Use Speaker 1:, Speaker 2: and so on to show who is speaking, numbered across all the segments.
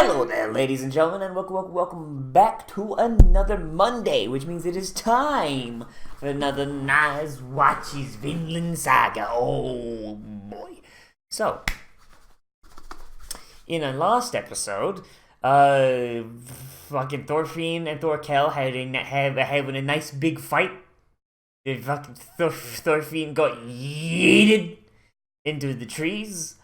Speaker 1: Hello there, ladies and gentlemen, and welcome back to another Monday, which means it is time for another Nozz watches Vinland Saga. Oh boy! So, in our last episode, fucking Thorfinn and Thorkell having a nice big fight. The fucking Thorfinn got yeeted into the trees.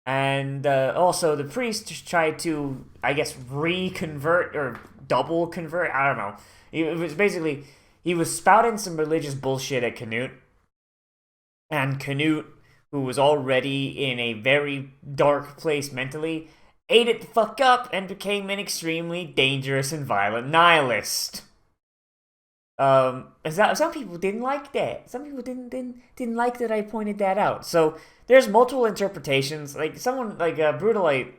Speaker 1: And also, the priest tried to, I guess, reconvert or double convert. I don't know. It was basically, he was spouting some religious bullshit at Canute. And Canute, who was already in a very dark place mentally, ate it the fuck up and became an extremely dangerous and violent nihilist. Some people didn't like that. Some people didn't like that I pointed that out. So there's multiple interpretations. Like someone like Brutalite,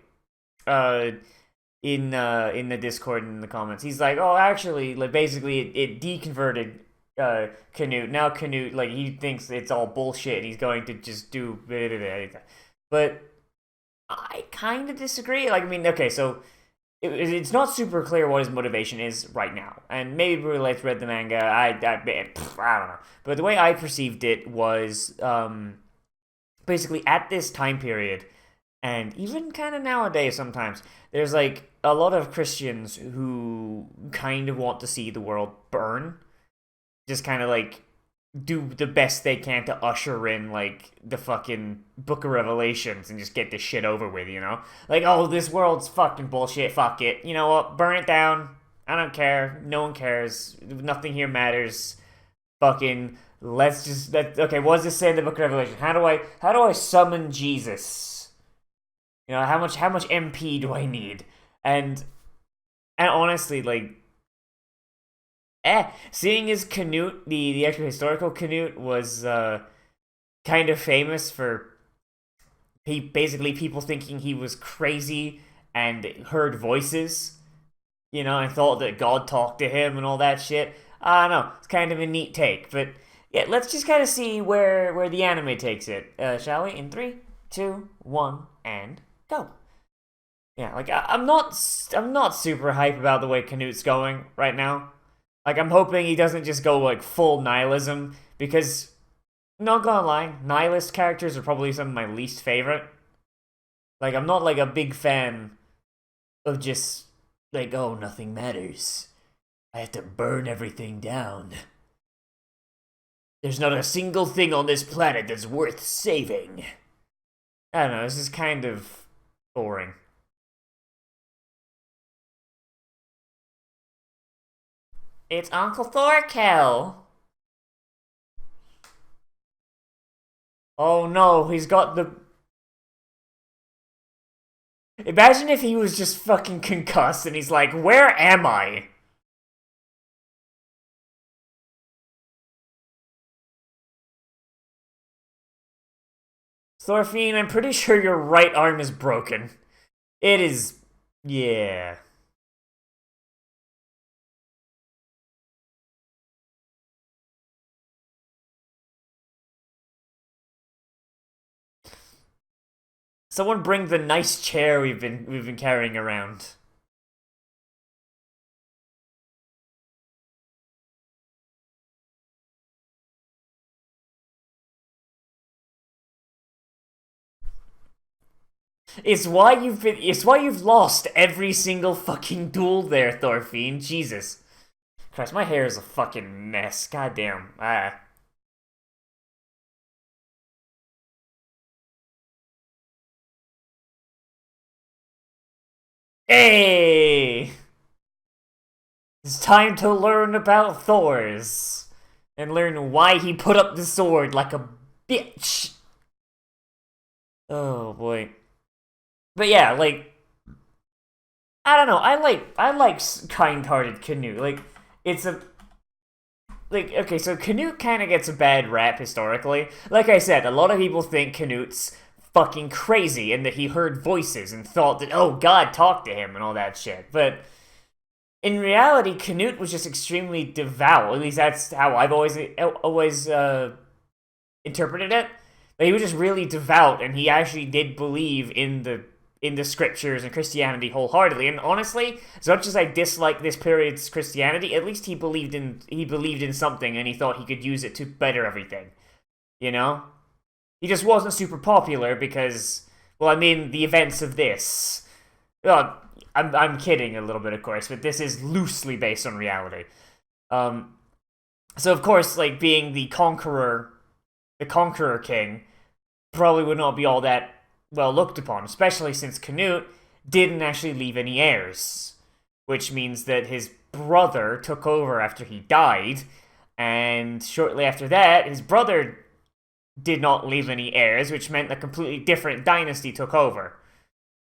Speaker 1: in the Discord in the comments, he's like, oh, actually, like basically it deconverted Canute. Now Canute, like, he thinks it's all bullshit and he's going to just do blah, blah, blah, blah. But I kind of disagree. Like, I mean, okay, so it's not super clear what his motivation is right now, and maybe Brutalite's read the manga. I don't know, but the way I perceived it was basically at this time period, and even kind of nowadays sometimes, there's like a lot of Christians who kind of want to see the world burn, just kind of like do the best they can to usher in like the fucking Book of Revelations and just get this shit over with, you know? Like, oh, this world's fucking bullshit, fuck it. You know what? Burn it down. I don't care. No one cares. Nothing here matters. Fucking okay, what does this say in the Book of Revelation? How do I summon Jesus? You know, how much MP do I need? And honestly, like, seeing as Canute, the actual historical Canute, was kind of famous for basically people thinking he was crazy and heard voices, you know, and thought that God talked to him and all that shit. I don't know, it's kind of a neat take, but yeah, let's just kind of see where the anime takes it, shall we? In 3, 2, 1, and go. Yeah, like I'm not super hype about the way Canute's going right now. Like, I'm hoping he doesn't just go, like, full nihilism, because, not gonna lie, nihilist characters are probably some of my least favorite. Like, I'm not, like, a big fan of just, like, oh, nothing matters. I have to burn everything down. There's not a single thing on this planet that's worth saving. I don't know, this is kind of boring. It's Uncle Thorkell. Oh no, he's got the... Imagine if he was just fucking concussed and he's like, where am I? Thorfinn, I'm pretty sure your right arm is broken. It is... yeah. Someone bring the nice chair we've been carrying around. It's why you've lost every single fucking duel there, Thorfinn. Jesus Christ, my hair is a fucking mess. Goddamn. Hey! It's time to learn about Thor's. And learn why he put up the sword like a bitch. Oh boy. But yeah, like, I don't know, I like kind-hearted Canute. Like, it's a... like, okay, so Canute kind of gets a bad rap historically. Like I said, a lot of people think Canute's fucking crazy and that he heard voices and thought that, oh, God talked to him and all that shit. But in reality, Canute was just extremely devout. At least that's how I've always interpreted it. But he was just really devout, and he actually did believe in the in the scriptures and Christianity wholeheartedly. And honestly, as much as I dislike this period's Christianity, at least he believed in something, and he thought he could use it to better everything. You know? He just wasn't super popular because, well, I mean, the events of this. Well, I'm kidding a little bit, of course, but this is loosely based on reality. So of course, like, being the conqueror king, probably would not be all that well looked upon, especially since Canute didn't actually leave any heirs, which means that his brother took over after he died, and shortly after that, his brother did not leave any heirs, which meant a completely different dynasty took over.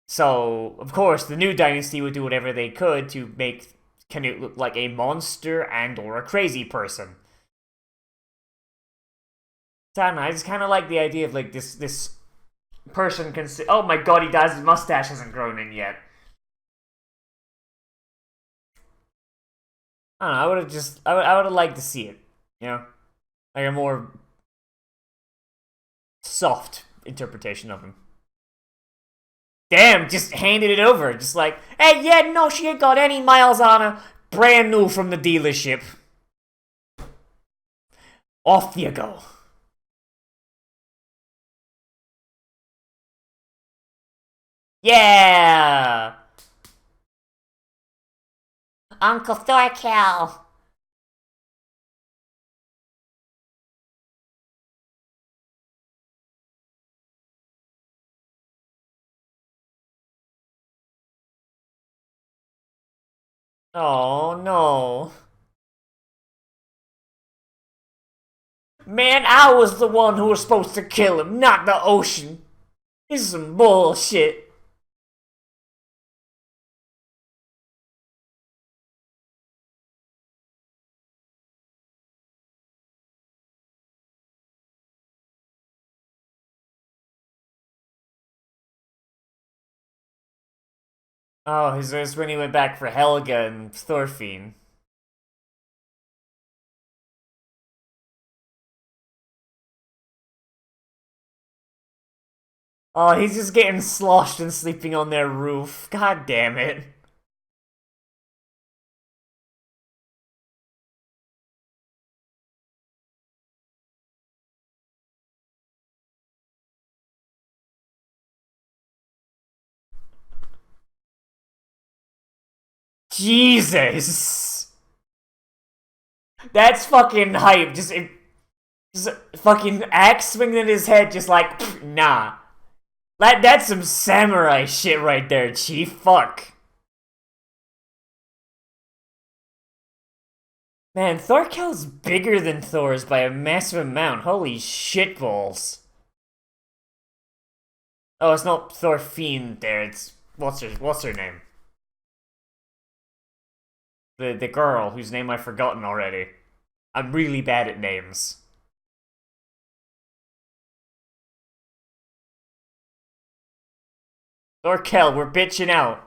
Speaker 1: So, of course, the new dynasty would do whatever they could to make Canute look like a monster and or a crazy person. So, I don't know, I just kind of like the idea of, like, this person can say, oh my god, he dies, his mustache hasn't grown in yet. I don't know, I would have liked to see it, you know? Like a more soft interpretation of him. Damn, just handed it over. Just like, hey, yeah, no, she ain't got any miles on her. Brand new from the dealership. Off you go. Yeah! Uncle Thorkell. Oh, no. Man, I was the one who was supposed to kill him, not the ocean. This is some bullshit. Oh, is when he went back for Helga and Thorfinn. Oh, he's just getting sloshed and sleeping on their roof. God damn it. Jesus. That's fucking hype. Just fucking axe swinging in his head, just like, nah. That's some samurai shit right there, Chief. Fuck. Man, Thorkell's bigger than Thor's by a massive amount. Holy shitballs. Oh, it's not Thorfinn there. It's what's her name? The girl whose name I've forgotten already. I'm really bad at names. Thorkell, we're bitching out.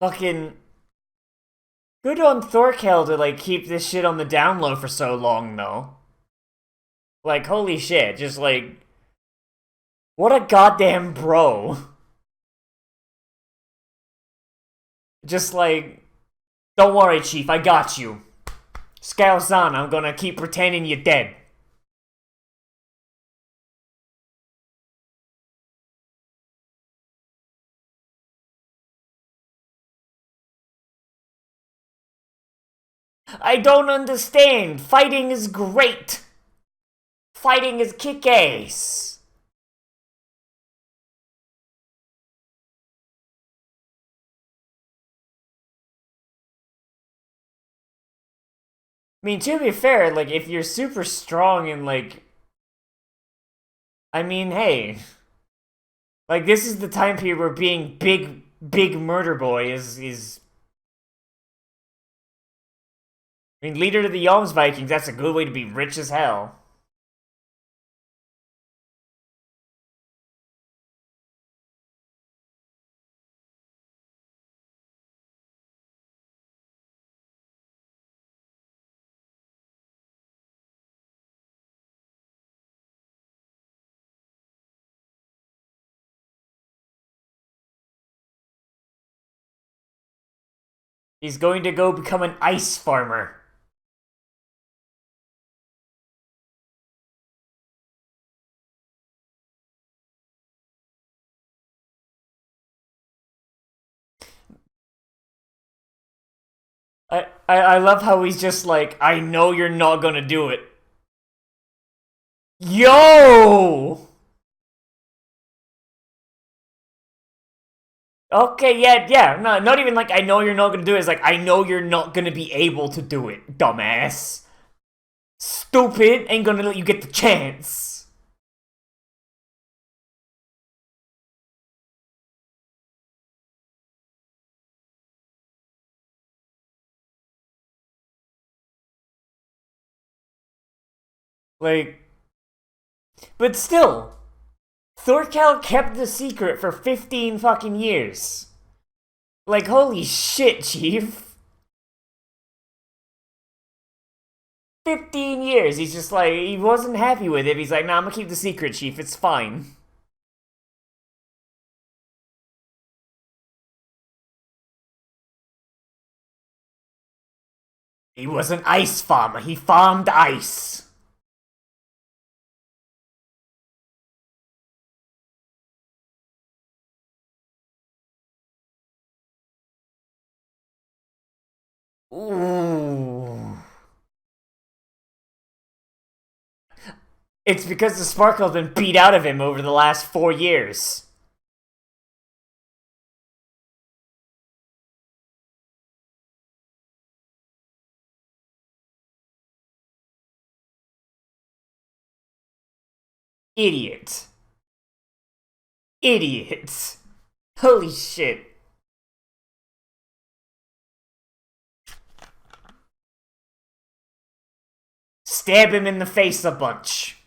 Speaker 1: Fucking good on Thorkell to like keep this shit on the down low for so long though. Like holy shit, just like what a goddamn bro. Just like don't worry, Chief, I got you. Scale-san, I'm gonna keep pretending you're dead. I don't understand. Fighting is great. Fighting is kick-ass. I mean, to be fair, like, if you're super strong and, like... I mean, hey... Like, this is the time period where being big big murder boy is. I mean, leader of the Jomsvikings. That's a good way to be rich as hell. He's going to go become an ice farmer. I love how he's just like, I know you're not gonna do it. Yo! Okay, yeah. No, not even like I know you're not gonna do it. It's like I know you're not gonna be able to do it, dumbass. Stupid, ain't gonna let you get the chance. Like, but still, Thorkell kept the secret for 15 fucking years. Like, holy shit, Chief. 15 years. He's just like, he wasn't happy with it. He's like, nah, I'm gonna keep the secret, Chief. It's fine. He was an ice farmer. He farmed ice. Ooh. It's because the sparkle's been beat out of him over the last 4 years. Idiot. Idiot. Holy shit. Stab him in the face a bunch.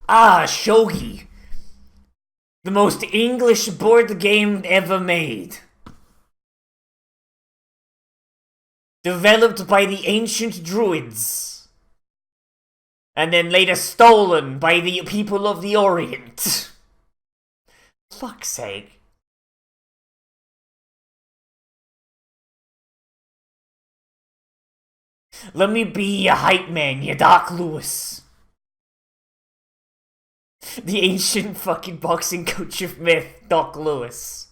Speaker 1: Ah, shogi. The most English board game ever made. Developed by the ancient druids. And then later stolen by the people of the Orient. Fuck's sake. Let me be your hype man, your Dark Lewis. The ancient fucking boxing coach of myth, Doc Lewis.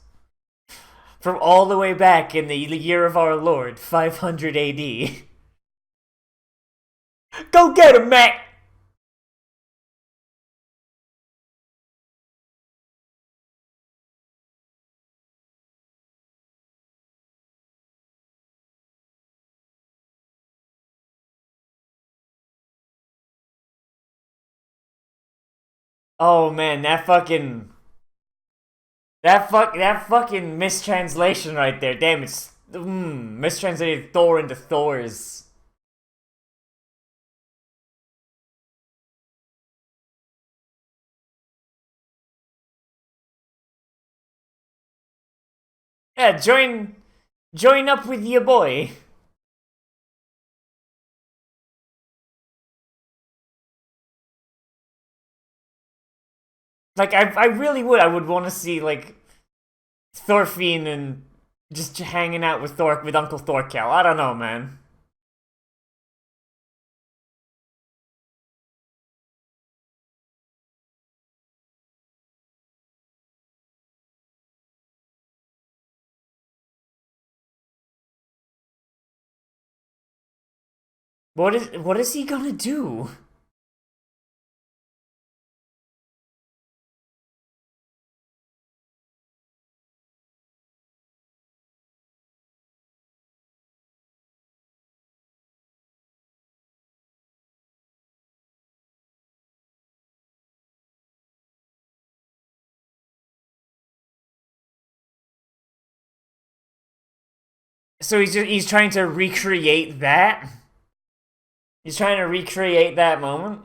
Speaker 1: From all the way back in the year of our Lord, 500 AD. Go get him, Matt! Oh man, that fucking mistranslation right there. Damn, it's mistranslated Thor into Thors. Yeah, join up with your boy. Like I really would. I would want to see like Thorfinn and just hanging out with Uncle Thorkell. I don't know, man. What is he gonna do? So he's trying to recreate that. He's trying to recreate that moment.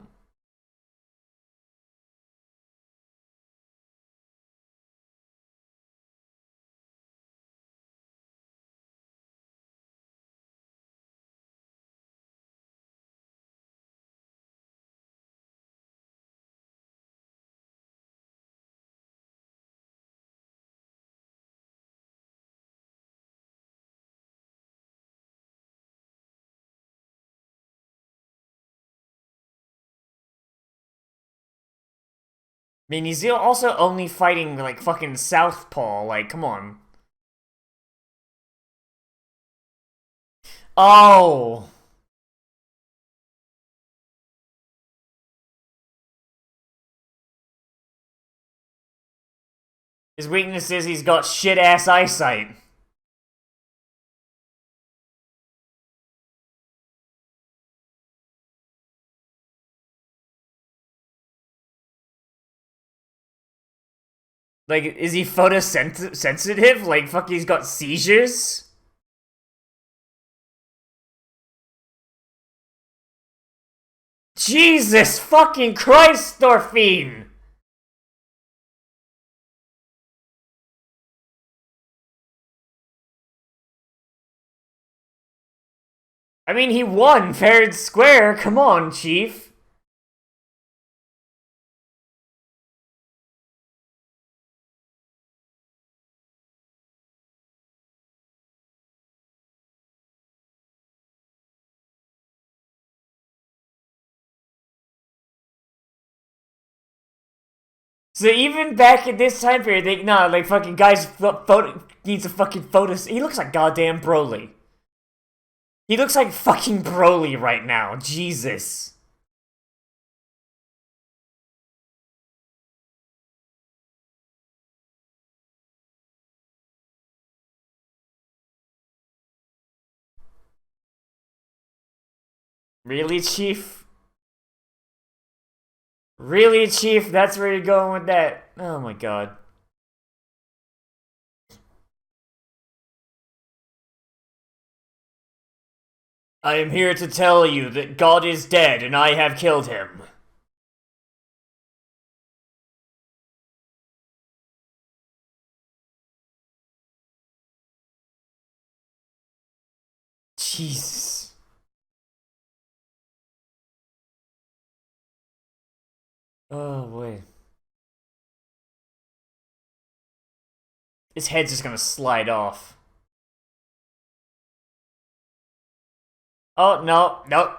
Speaker 1: I mean, he's also only fighting, like, fucking Southpaw. Like, come on. Oh! His weakness is he's got shit-ass eyesight. Like, is he photosensitive? Like, fuck, he's got seizures? Jesus fucking Christ, Thorfinn! I mean, he won fair and square. Come on, Chief. So even back in this time period, they nah, like fucking guys photo needs a fucking photo. He looks like goddamn Broly. He looks like fucking Broly right now. Jesus. Really, Chief? Really, Chief? That's where you're going with that? Oh my god. I am here to tell you that God is dead and I have killed him. Jesus. Oh boy. His head's just gonna slide off. Oh, no, no.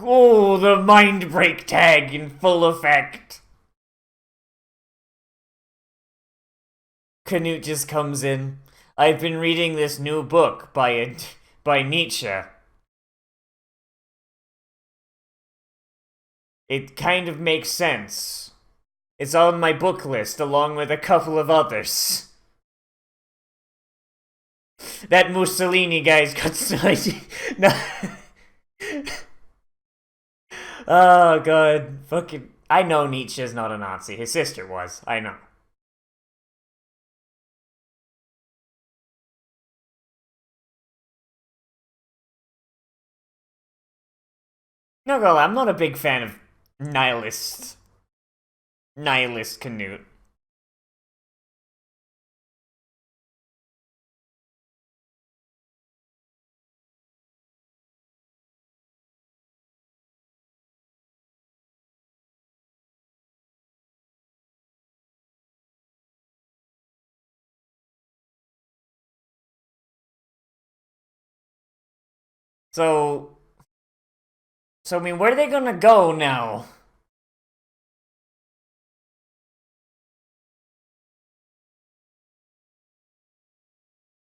Speaker 1: Oh, the mind break tag in full effect. Canute just comes in. I've been reading this new book by Nietzsche. It kind of makes sense. It's on my book list along with a couple of others. That Mussolini guy's got no. Oh god, fucking. I know Nietzsche's not a Nazi. His sister was. I know. No, girl, I'm not a big fan of nihilist Canute. So, I mean, where are they gonna go now?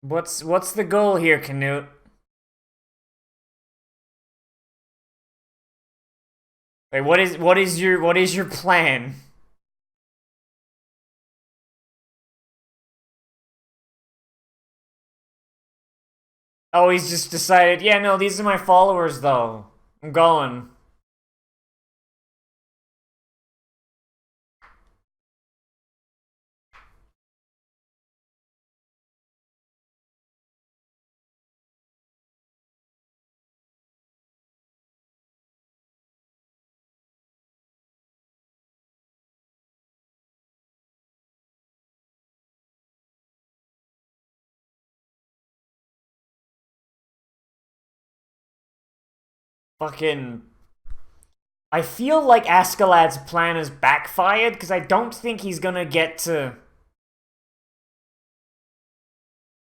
Speaker 1: What's the goal here, Canute? Like, what is your plan? Oh, he's just decided. Yeah, no, these are my followers, though. I'm going. fucking... I feel like Askeladd's plan has backfired, because I don't think he's gonna get to...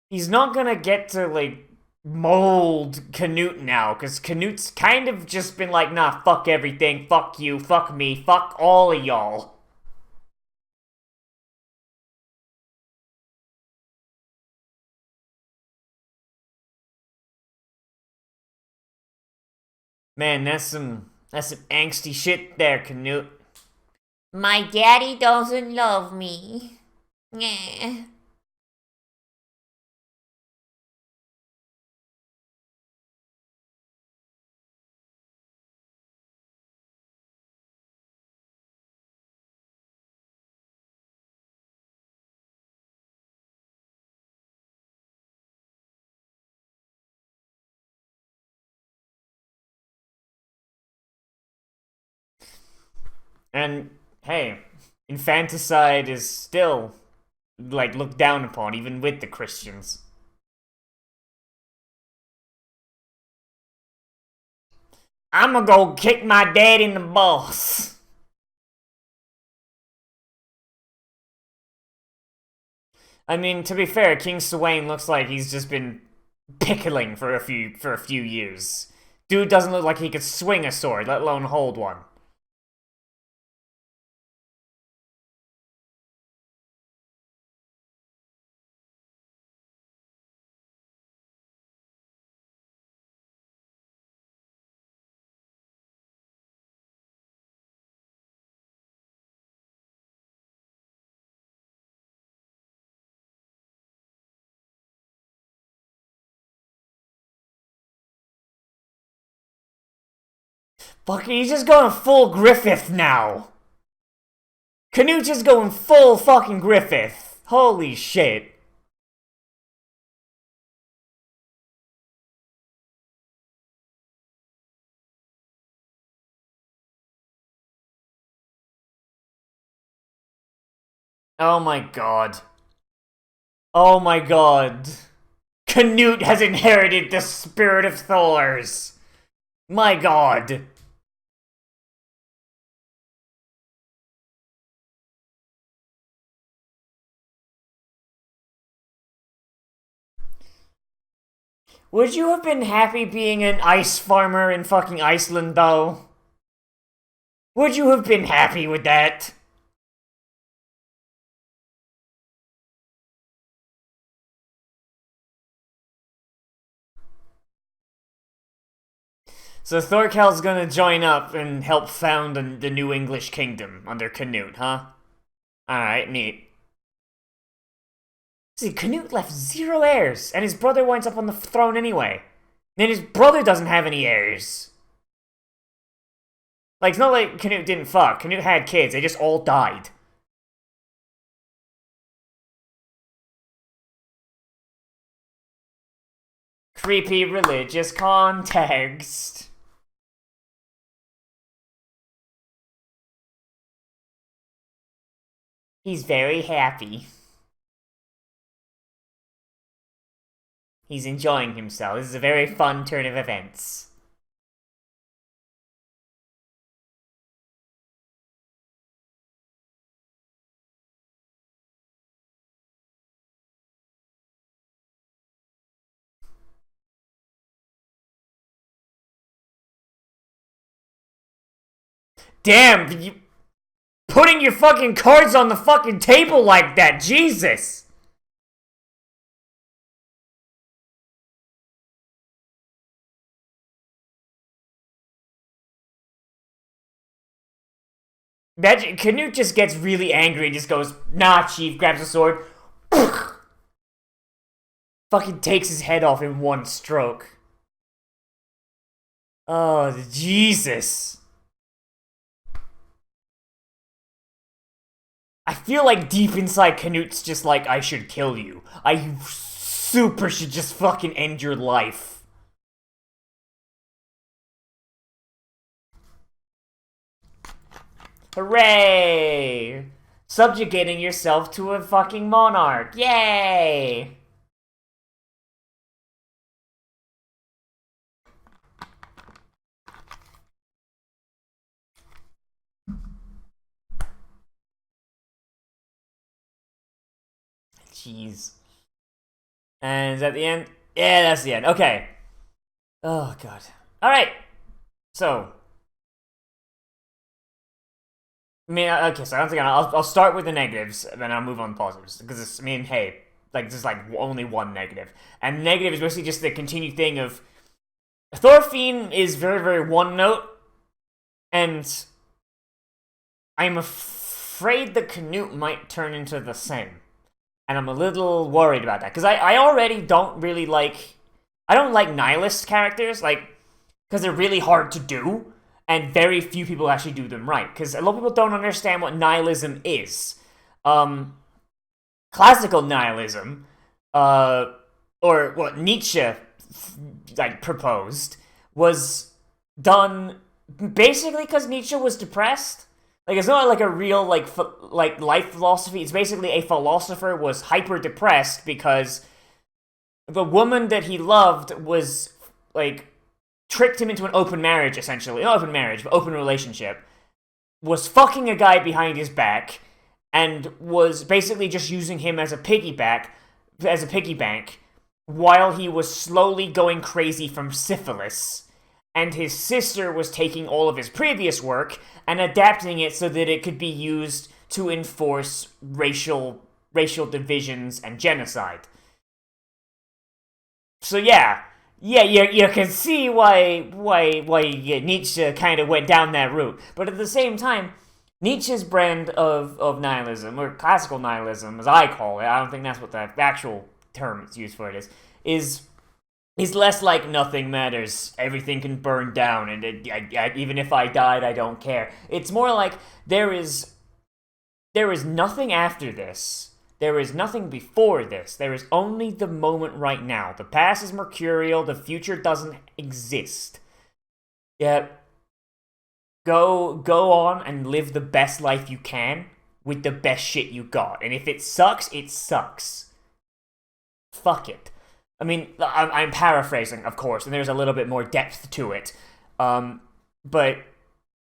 Speaker 1: He's not gonna get to, like, mold Canute now, because Canute's kind of just been like, nah, fuck everything, fuck you, fuck me, fuck all of y'all. Man, that's some angsty shit there, Canute. My daddy doesn't love me. Yeah. And, hey, infanticide is still, like, looked down upon, even with the Christians. I'ma go kick my dad in the balls. I mean, to be fair, King Swain looks like he's just been pickling for a few years. Dude doesn't look like he could swing a sword, let alone hold one. Fucking, he's just going full Griffith now. Canute just going full fucking Griffith. Holy shit. Oh my god. Oh my god. Canute has inherited the spirit of Thor's. My god. Would you have been happy being an ice farmer in fucking Iceland, though? Would you have been happy with that? So Thorkell's gonna join up and help found the new English kingdom under Canute, huh? Alright, neat. See, Canute left 0 heirs, and his brother winds up on the throne anyway. And his brother doesn't have any heirs. Like, it's not like Canute didn't fuck. Canute had kids, they just all died. Creepy religious context. He's very happy. He's enjoying himself. This is a very fun turn of events. Damn, you putting your fucking cards on the fucking table like that, Jesus! Imagine, Canute just gets really angry and just goes, nah, chief, grabs a sword. Fucking takes his head off in one stroke. Oh, Jesus. I feel like deep inside Canute's just like, I should kill you. I super should just fucking end your life. Hooray! Subjugating yourself to a fucking monarch. Yay! Jeez. And is that the end? Yeah, that's the end. Okay. Oh, God. Alright. So. I mean, okay, so once again, I'll start with the negatives, and then I'll move on to positives. Because it's, I mean, hey, like, this is like only one negative. And negative is basically just the continued thing of Thorfinn is very, very one note, and I'm afraid the Canute might turn into the same. And I'm a little worried about that. Because I already don't really like... I don't like nihilist characters, like, because they're really hard to do, and very few people actually do them right. Because a lot of people don't understand what nihilism is. Classical nihilism, or what Nietzsche like proposed, was done basically because Nietzsche was depressed. Like, it's not like a real like life philosophy. It's basically a philosopher was hyper depressed because the woman that he loved was like tricked him into an open marriage, essentially. Not open marriage, but open relationship. Was fucking a guy behind his back, and was basically just using him as a piggy bank, while he was slowly going crazy from syphilis. And his sister was taking all of his previous work and adapting it so that it could be used to enforce racial divisions and genocide. So yeah, you can see why Nietzsche kind of went down that route. But at the same time, Nietzsche's brand of nihilism, or classical nihilism, as I call it, I don't think that's what the actual term it's used for it is less like nothing matters, everything can burn down, and even if I died, I don't care. It's more like there is nothing after this. There is nothing before this. There is only the moment right now. The past is mercurial. The future doesn't exist. Yeah. Go on and live the best life you can with the best shit you got. And if it sucks, it sucks. Fuck it. I mean, I'm paraphrasing, of course, and there's a little bit more depth to it. But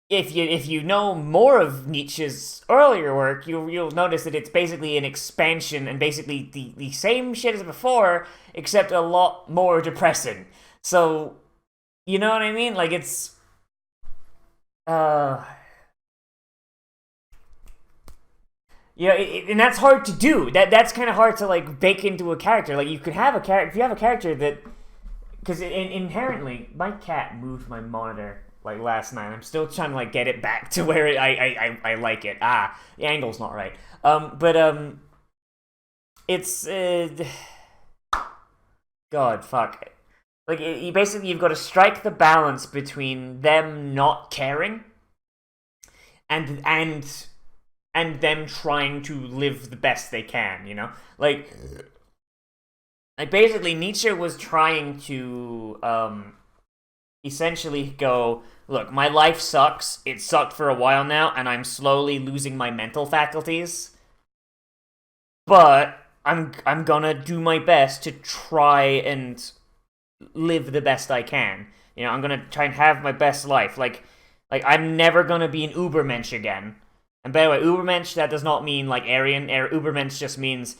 Speaker 1: if you know more of Nietzsche's earlier work, you'll notice that it's basically an expansion and basically the same shit as before, except a lot more depressing. So, you know what I mean? Like, it's... Yeah, and that's hard to do. That's kind of hard to like bake into a character. Like, you could have a character if you have a character that, because inherently, my cat moved my monitor like last night. I'm still trying to like get it back to where I like it. The angle's not right. It's God, fuck. Like, you've got to strike the balance between them not caring and them trying to live the best they can, you know? Like basically, Nietzsche was trying to, essentially go, look, my life sucks, it sucked for a while now, and I'm slowly losing my mental faculties, but I'm gonna do my best to try and live the best I can. You know, I'm gonna try and have my best life. Like I'm never gonna be an Ubermensch again. And by the way, Ubermensch, that does not mean like Aryan. Ubermensch just means...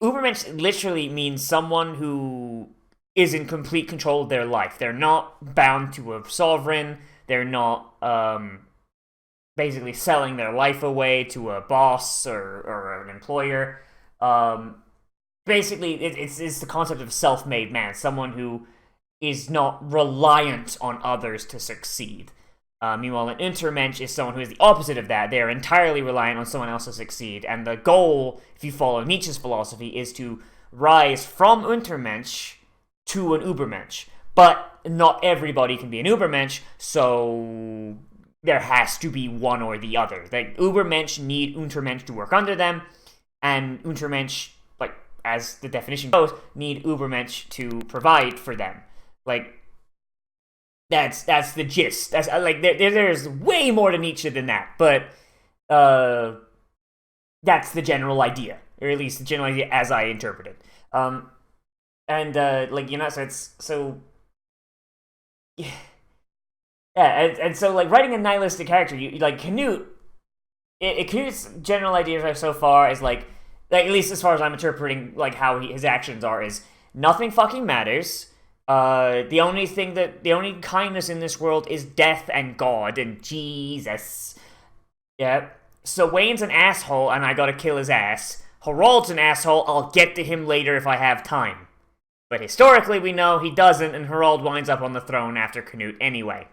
Speaker 1: Ubermensch literally means someone who is in complete control of their life. They're not bound to a sovereign. They're not basically selling their life away to a boss or an employer. Basically, it's the concept of self-made man. Someone who is not reliant on others to succeed. Meanwhile, an Untermensch is someone who is the opposite of that. They are entirely reliant on someone else to succeed. And the goal, if you follow Nietzsche's philosophy, is to rise from Untermensch to an Ubermensch. But not everybody can be an Ubermensch, so there has to be one or the other. Like, Ubermensch need Untermensch to work under them, and Untermensch, like, as the definition goes, need Ubermensch to provide for them. Like, that's the gist. That's like there's way more to Nietzsche than that, but that's the general idea, or at least the general idea as I interpret it. Like, you know, so it's so yeah, and so like writing a nihilistic character, you like Canute. Canute's general idea so far is like like, at least as far as I'm interpreting, like, how his actions are, is nothing fucking matters. The only kindness in this world is death and God and Jesus. Yeah. So Wayne's an asshole, and I gotta kill his ass. Harald's an asshole, I'll get to him later if I have time. But historically, we know he doesn't, and Harald winds up on the throne after Canute anyway.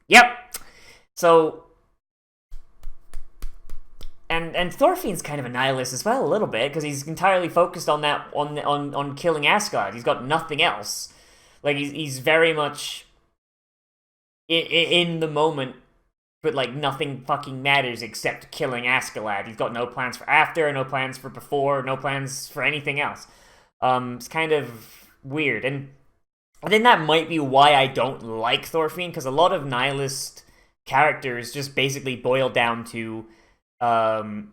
Speaker 1: Yep. So, and Thorfinn's kind of a nihilist as well, a little bit, because he's entirely focused on that on killing Asgard. He's got nothing else. Like, he's very much in the moment, but like nothing fucking matters except killing Askeladd. He's got no plans for after, no plans for before, no plans for anything else. It's kind of weird, and I think that might be why I don't like Thorfinn, because a lot of nihilist characters just basically boil down to, well,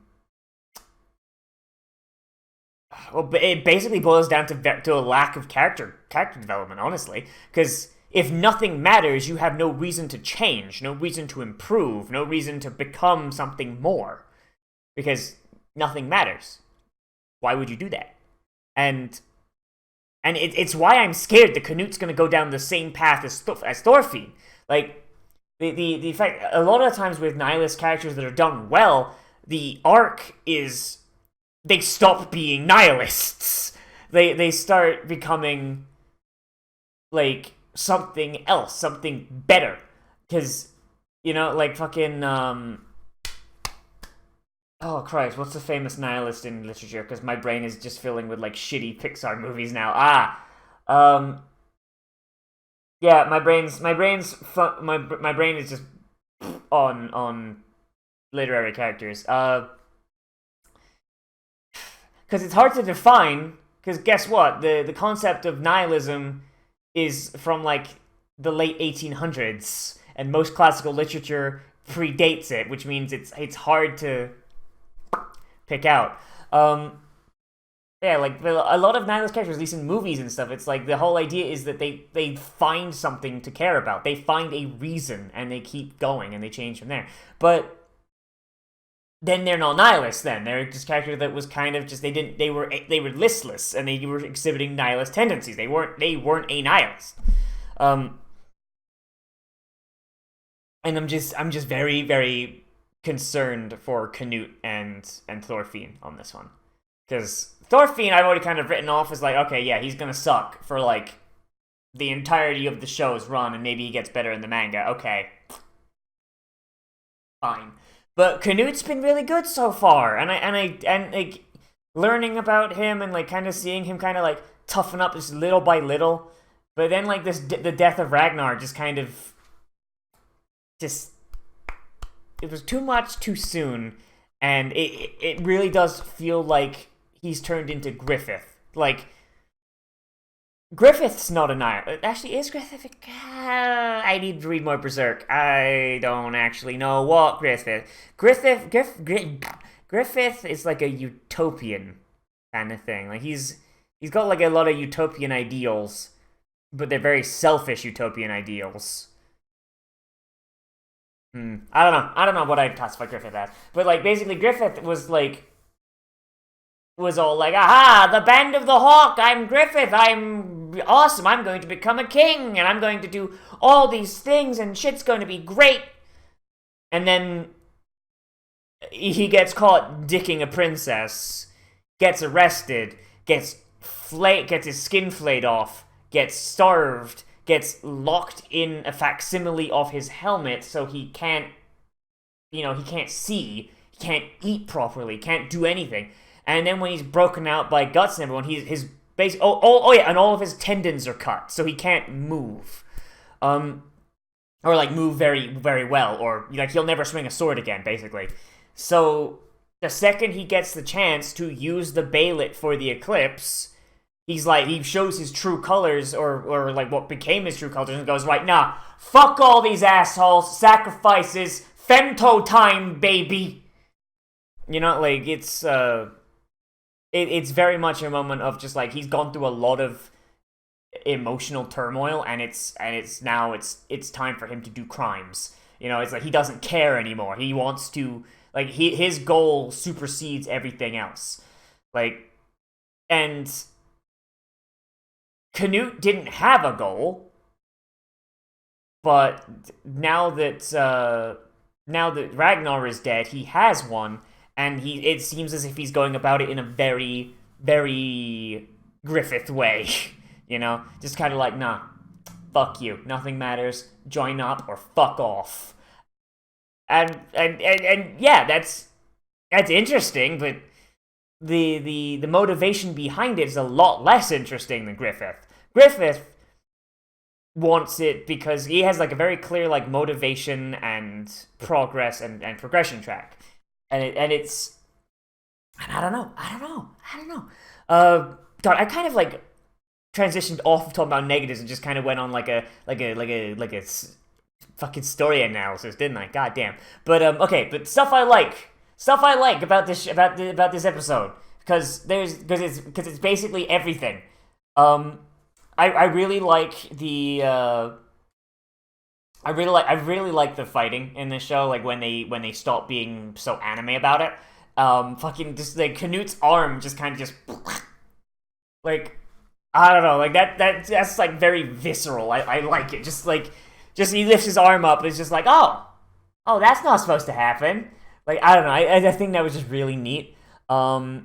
Speaker 1: it basically boils down to a lack of character development, honestly, because if nothing matters, you have no reason to change, no reason to improve, no reason to become something more. Because nothing matters. Why would you do that? And it's why I'm scared that Canute's going to go down the same path as Thorfinn. Like, the fact, a lot of times with nihilist characters that are done well, the arc is, they stop being nihilists. They start becoming, like, something else, something better, because, you know, like fucking, oh Christ, what's the famous nihilist in literature, because my brain is just filling with, like, shitty Pixar movies now, yeah, my brain is just on literary characters, because it's hard to define, because guess what, the concept of nihilism is from, like, the late 1800s, and most classical literature predates it, which means it's hard to pick out. Yeah, like, a lot of nihilist characters, at least in movies and stuff, it's like, the whole idea is that they find something to care about. They find a reason, and they keep going, and they change from there. But then they're not nihilists, then. They're just characters that was kind of just, they were listless, and they were exhibiting nihilist tendencies. They weren't a nihilist. And I'm just very, very concerned for Canute and Thorfinn on this one. Because Thorfinn, I've already kind of written off as like, okay, yeah, he's gonna suck for, like, the entirety of the show's run, and maybe he gets better in the manga. Okay. Fine. But Canute's been really good so far, and like, learning about him and, like, kind of seeing him kind of, like, toughen up just little by little. But then, like, the death of Ragnar just kind of, it was too much too soon, and it really does feel like he's turned into Griffith. Like, Griffith's not a nihilist. Actually, is Griffith? I need to read more Berserk. I don't actually know what Griffith is, like a utopian kind of thing. Like, he's got, like, a lot of utopian ideals, but they're very selfish utopian ideals. I don't know what I'd classify Griffith as. But, like, basically Griffith was all like, aha, the Band of the Hawk, I'm Griffith, I'm awesome, I'm going to become a king, and I'm going to do all these things, and shit's going to be great. And then he gets caught dicking a princess, gets arrested, gets his skin flayed off, gets starved, gets locked in a facsimile of his helmet so he can't, he can't see, he can't eat properly, can't do anything. And then when he's broken out by guts and everyone, his base, yeah, and all of his tendons are cut, so he can't move, or like move very, very well, or like he'll never swing a sword again, basically. So the second he gets the chance to use the Bailet for the eclipse, he's like, he shows his true colors, or like what became his true colors, and goes, right, nah, fuck all these assholes, sacrifices, femto time, baby. You know, like, it's very much a moment of just, like, he's gone through a lot of emotional turmoil, and it's time for him to do crimes. You know, it's like he doesn't care anymore. He wants to, like, his goal supersedes everything else. Like, and Canute didn't have a goal, but now that Ragnar is dead, he has one, and it seems as if he's going about it in a very, very Griffith way. You know, just kind of like, nah, fuck you, nothing matters, join up or fuck off. And yeah, that's interesting, but the motivation behind it is a lot less interesting than Griffith. Griffith wants it because he has like a very clear like motivation and progress and progression track, and it's, and I don't know. God, I kind of like transitioned off of talking about negatives and just kind of went on like a fucking story analysis, didn't I? God damn. But okay, but stuff I like about this episode, because it's basically everything. I really like the I really like the fighting in this show, like when they stop being so anime about it. Fucking just like Canute's arm just kind of just like, I don't know, like that's like very visceral. I like it. Just he lifts his arm up and it's just like, oh, that's not supposed to happen. Like, I don't know. I think that was just really neat. I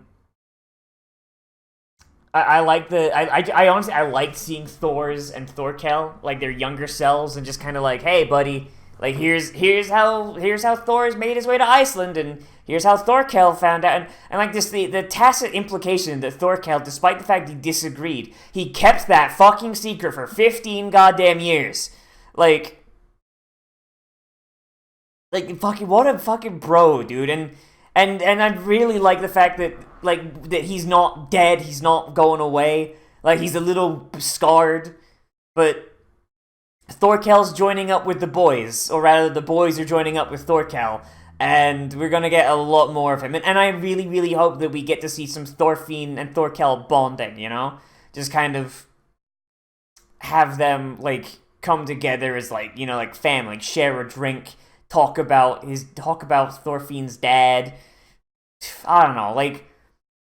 Speaker 1: like I honestly liked seeing Thor's and Thorkell, like their younger selves, and just kind of like, hey buddy, like here's how Thor's made his way to Iceland, and here's how Thorkell found out, and like this the tacit implication that Thorkell, despite the fact he disagreed, he kept that fucking secret for 15 goddamn years. Like fucking, what a fucking bro, dude. And I really like the fact that he's not dead, he's not going away. Like, he's a little scarred, but Thorkell's joining up with the boys, or rather the boys are joining up with Thorkell, and we're gonna get a lot more of him. And I really, really hope that we get to see some Thorfinn and Thorkell bonding, you know? Just kind of have them, like, come together as, like, you know, like family, like share a drink, talk about Thorfinn's dad. I don't know, like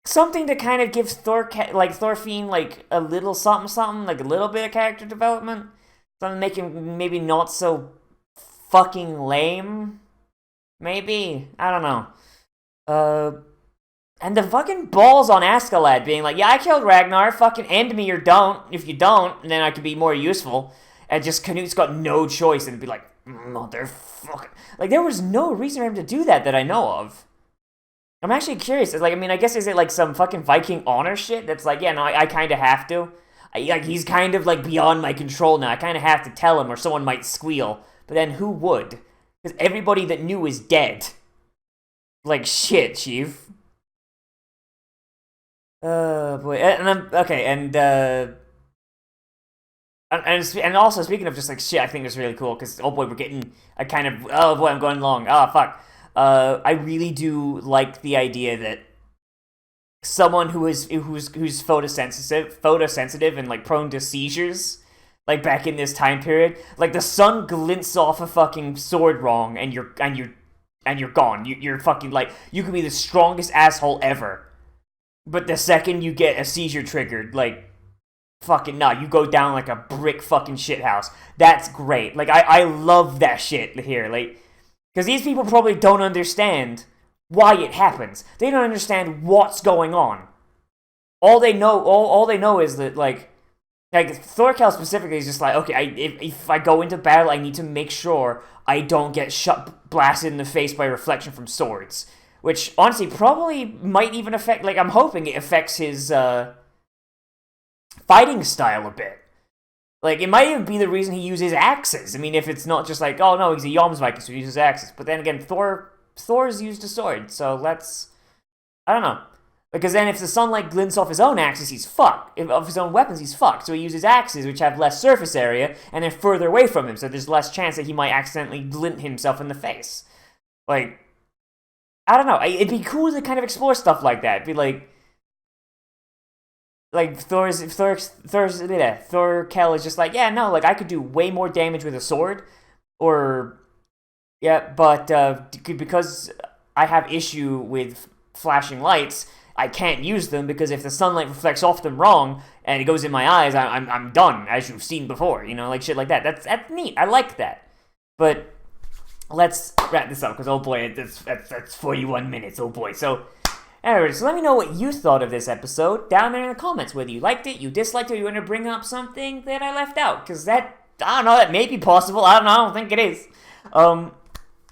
Speaker 1: something to kind of give Thorfinn like a little something, like a little bit of character development. Something to make him maybe not so fucking lame. Maybe, I don't know. And the fucking balls on Askeladd being like, yeah, I killed Ragnar. Fucking end me or don't. If you don't, then I could be more useful. And just Canute's got no choice and be like, motherfucker. Like, there was no reason for him to do that I know of. I'm actually curious. It's like, I mean, I guess is it like some fucking Viking honor shit that's like, yeah, no, I kind of have to. Like, he's kind of like beyond my control now. I kind of have to tell him or someone might squeal. But then who would? Because everybody that knew is dead. Like, shit, chief. Boy. And I'm, okay, and also, speaking of just like shit, I think it's really cool because, oh boy, we're getting a kind of, oh boy, I'm going long. Oh fuck. I really do like the idea that someone who's photosensitive and like prone to seizures, like back in this time period, like the sun glints off a fucking sword wrong, and you're gone. You're fucking like, you could be the strongest asshole ever, but the second you get a seizure triggered, like, fucking nah, you go down like a brick fucking shithouse. That's great. Like, I love that shit here. Like, because these people probably don't understand why it happens. They don't understand what's going on. All they know is that like Thorkell specifically is just like, okay, if I go into battle, I need to make sure I don't get blasted in the face by reflection from swords. Which honestly probably might even affect, like, I'm hoping it affects his fighting style a bit. Like, it might even be the reason he uses axes. I mean, if it's not just like, oh no, he's a Jomsviking, so he uses axes. But then again, Thor's used a sword, so I don't know. Because then if the sunlight glints off his own axes, he's fucked. Of his own weapons, he's fucked. So he uses axes, which have less surface area, and they're further away from him, so there's less chance that he might accidentally glint himself in the face. Like, I don't know. It'd be cool to kind of explore stuff like that. It'd be like Thorkell is just like, yeah, no, like, I could do way more damage with a sword, or Yeah, but because I have issue with flashing lights, I can't use them because if the sunlight reflects off them wrong and it goes in my eyes, I'm done, as you've seen before. Like shit like that. That's neat. I like that. But let's wrap this up because oh boy, that's 41 minutes. Oh boy. So. Anyways, so let me know what you thought of this episode down there in the comments. Whether you liked it, you disliked it, or you want to bring up something that I left out. Because I don't know, that may be possible. I don't think it is.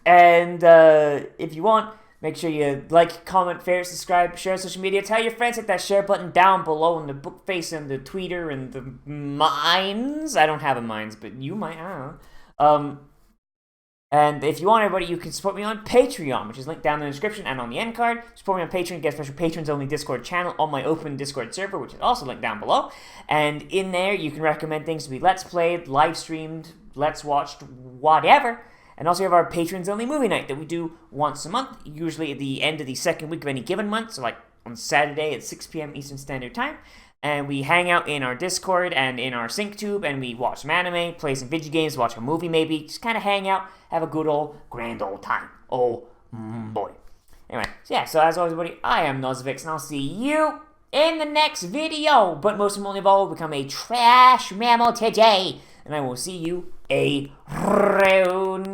Speaker 1: And if you want, make sure you like, comment, favorite, subscribe, share on social media. Tell your friends, hit that share button down below in the book face and the Twitter and the Minds. I don't have a Minds, but you might, I don't know. And if you want, everybody, you can support me on Patreon, which is linked down in the description and on the end card. Support me on Patreon, get a special patrons-only Discord channel on my open Discord server, which is also linked down below. And in there, you can recommend things to be Let's Played, live-streamed, Let's Watched, whatever. And also, you have our patrons-only movie night that we do once a month, usually at the end of the second week of any given month, so like on Saturday at 6 p.m. Eastern Standard Time. And we hang out in our Discord and in our SyncTube, and we watch some anime, play some video games, watch a movie maybe, just kind of hang out, have a good old, grand old time. Oh, boy. Anyway, so yeah, so as always, everybody, I am Nozz, and I'll see you in the next video. But most importantly of all, become a trash mammal today, and I will see you around.